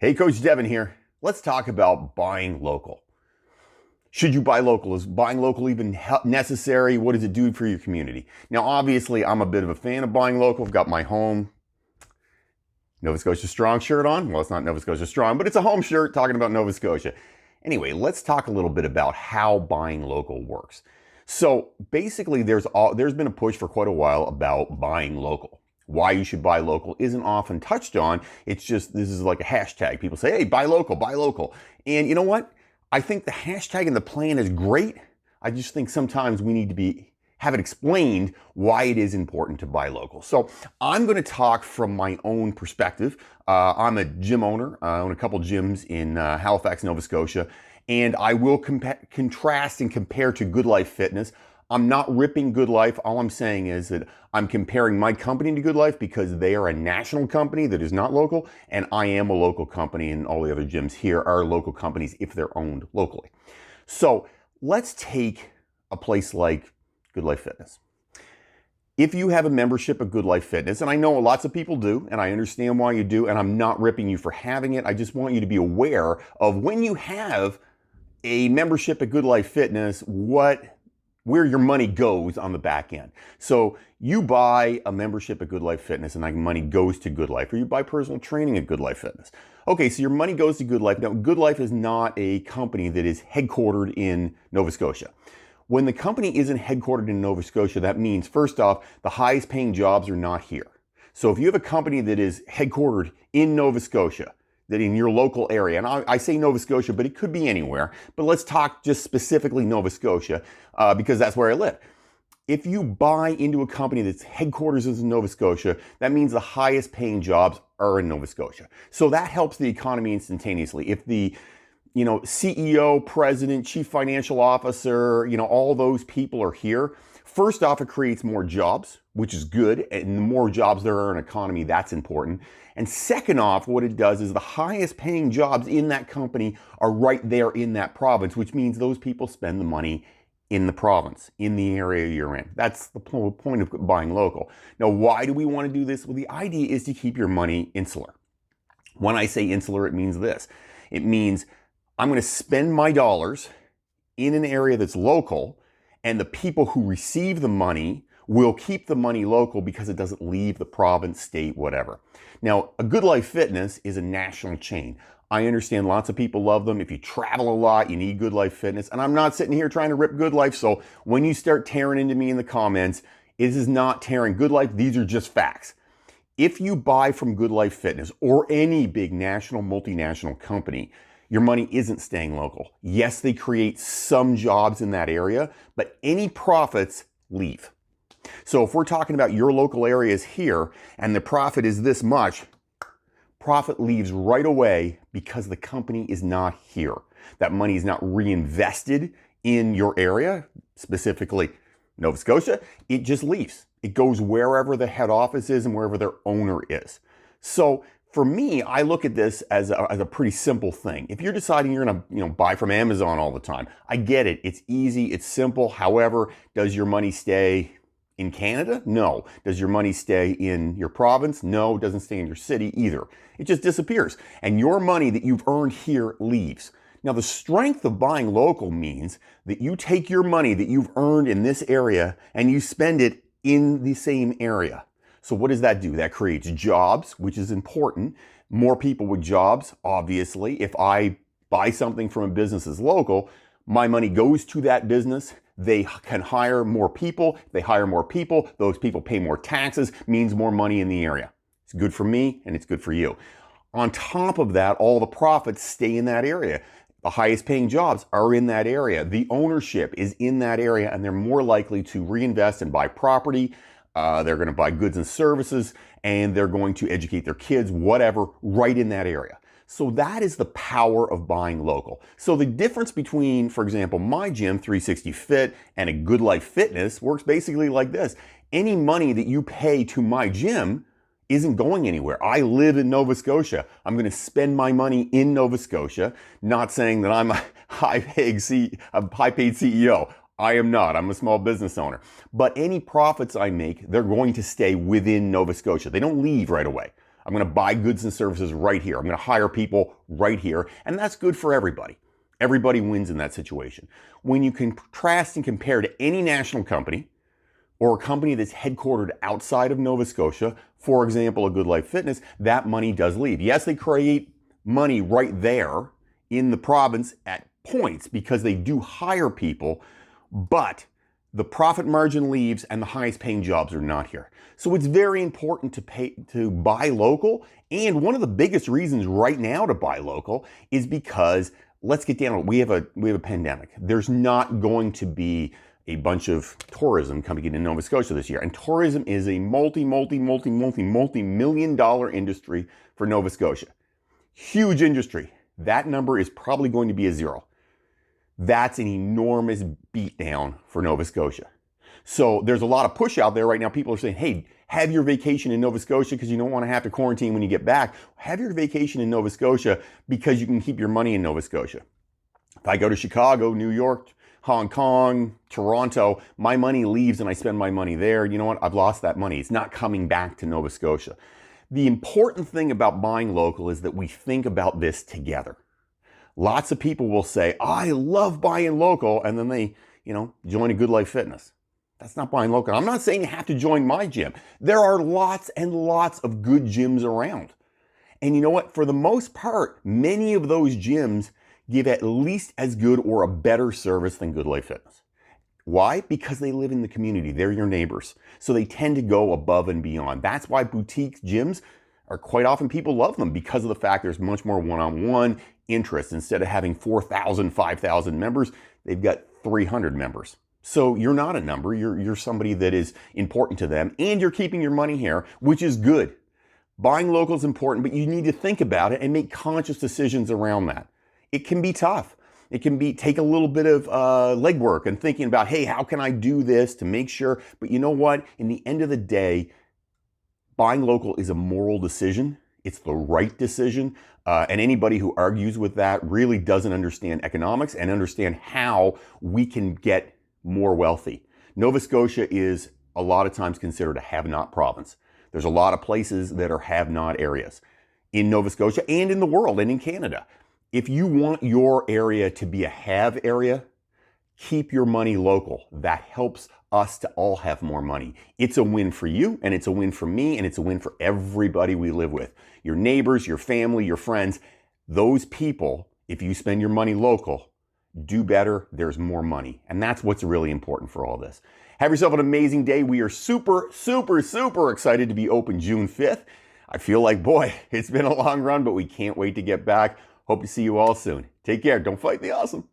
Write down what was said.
Hey, Coach Devin here. Let's talk about buying local. Should you buy local? Is buying local even necessary? What does it do for your community? Now, obviously, I'm a bit of a fan of buying local. I've got my home Nova Scotia Strong shirt on. Well, it's not Nova Scotia Strong, but it's a home shirt talking about Nova Scotia. Anyway, let's talk a little bit about how buying local works. So basically, there's been a push for quite a while about buying local. Why you should buy local isn't often touched on. It's just, this is like a hashtag. People say, hey, buy local, buy local. And you know what? I think the hashtag and the plan is great. I just think sometimes we need to have it explained why it is important to buy local. So I'm going to talk from my own perspective. I'm a gym owner. I own a couple gyms in Halifax, Nova Scotia, and I will contrast and compare to Good Life Fitness. I'm not ripping Good Life. All I'm saying is that I'm comparing my company to Good Life because they are a national company that is not local, and I am a local company, and all the other gyms here are local companies if they're owned locally. So let's take a place like Good Life Fitness. If you have a membership at Good Life Fitness, and I know lots of people do, and I understand why you do, and I'm not ripping you for having it, I just want you to be aware of when you have a membership at Good Life Fitness, where your money goes on the back end. So you buy a membership at Good Life Fitness and that money goes to Good Life, or you buy personal training at Good Life Fitness. Okay, so your money goes to Good Life. Now, Good Life is not a company that is headquartered in Nova Scotia. When the company isn't headquartered in Nova Scotia, that means, first off, the highest paying jobs are not here. So if you have a company that is headquartered in Nova Scotia, that in your local area, and I say Nova Scotia, but it could be anywhere, but let's talk just specifically Nova Scotia because that's where I live. If you buy into a company that's headquarters is in Nova Scotia, that means the highest paying jobs are in Nova Scotia. So that helps the economy instantaneously. If the CEO, president, chief financial officer, all those people are here, first off, it creates more jobs, which is good. And the more jobs there are in an economy, that's important. And second off, what it does is the highest paying jobs in that company are right there in that province, which means those people spend the money in the province, in the area you're in. That's the point of buying local. Now, why do we want to do this? Well, the idea is to keep your money insular. When I say insular, it means this. It means I'm going to spend my dollars in an area that's local, and the people who receive the money will keep the money local because it doesn't leave the province, state, whatever. Now, a Good Life Fitness is a national chain. I understand lots of people love them. If you travel a lot, you need Good Life Fitness. And I'm not sitting here trying to rip Good Life. So when you start tearing into me in the comments, this is not tearing Good Life. These are just facts. If you buy from Good Life Fitness or any big national, multinational company, your money isn't staying local. Yes, they create some jobs in that area, but any profits leave. So if we're talking about your local areas here and the profit is this much, profit leaves right away because the company is not here. That money is not reinvested in your area, specifically Nova Scotia. It just leaves. It goes wherever the head office is and wherever their owner is. So for me, I look at this as a pretty simple thing. If you're deciding you're going to buy from Amazon all the time, I get it. It's easy. It's simple. However, does your money stay in Canada? No. Does your money stay in your province? No. It doesn't stay in your city either. It just disappears. And your money that you've earned here leaves. Now, the strength of buying local means that you take your money that you've earned in this area and you spend it in the same area. So what does that do? That creates jobs, which is important. More people with jobs, obviously. If I buy something from a business that's local, my money goes to that business. They can hire more people. They hire more people. Those people pay more taxes, means more money in the area. It's good for me and it's good for you. On top of that, all the profits stay in that area. The highest paying jobs are in that area. The ownership is in that area, and they're more likely to reinvest and buy property. They're going to buy goods and services, and they're going to educate their kids, whatever, right in that area. So that is the power of buying local. So the difference between, for example, my gym, 360 Fit, and a Good Life Fitness works basically like this. Any money that you pay to my gym isn't going anywhere. I live in Nova Scotia. I'm going to spend my money in Nova Scotia, not saying that I'm a high-paid CEO. I am not. I'm a small business owner. But any profits I make, they're going to stay within Nova Scotia. They don't leave right away. I'm going to buy goods and services right here. I'm going to hire people right here. And that's good for everybody. Everybody wins in that situation. When you contrast and compare to any national company or a company that's headquartered outside of Nova Scotia, for example, a Good Life Fitness, that money does leave. Yes, they create money right there in the province at points because they do hire people, but the profit margin leaves and the highest paying jobs are not here. So it's very important to buy local. And one of the biggest reasons right now to buy local is because, let's get down to it, we have a pandemic. There's not going to be a bunch of tourism coming into Nova Scotia this year. And tourism is a multi-million dollar industry for Nova Scotia. Huge industry. That number is probably going to be a zero. That's an enormous beatdown for Nova Scotia. So there's a lot of push out there right now. People are saying, hey, have your vacation in Nova Scotia because you don't want to have to quarantine when you get back. Have your vacation in Nova Scotia because you can keep your money in Nova Scotia. If I go to Chicago, New York, Hong Kong, Toronto, my money leaves and I spend my money there. You know what? I've lost that money. It's not coming back to Nova Scotia. The important thing about buying local is that we think about this together. Lots of people will say, oh, I love buying local, and then they, join a Good Life Fitness. That's not buying local. I'm not saying you have to join my gym. There are lots and lots of good gyms around. And you know what? For the most part, many of those gyms give at least as good or a better service than Good Life Fitness. Why? Because they live in the community. They're your neighbors. So they tend to go above and beyond. That's why boutique gyms are quite often, people love them because of the fact there's much more one-on-one interest. Instead of having 4,000, 5,000 members, they've got 300 members. So you're not a number. You're somebody that is important to them, and you're keeping your money here, which is good. Buying local is important, but you need to think about it and make conscious decisions around that. It can be tough. It can take a little bit of legwork and thinking about, hey, how can I do this to make sure? But you know what? In the end of the day, buying local is a moral decision. It's the right decision. And anybody who argues with that really doesn't understand economics and understand how we can get more wealthy. Nova Scotia is a lot of times considered a have-not province. There's a lot of places that are have-not areas in Nova Scotia and in the world and in Canada. If you want your area to be a have area, keep your money local. That helps us to all have more money. It's a win for you, and it's a win for me, and it's a win for everybody we live with. Your neighbors, your family, your friends, those people, if you spend your money local, do better, there's more money. And that's what's really important for all this. Have yourself an amazing day. We are super excited to be open June 5th. I feel like, boy, it's been a long run, but we can't wait to get back. Hope to see you all soon. Take care. Don't fight the awesome.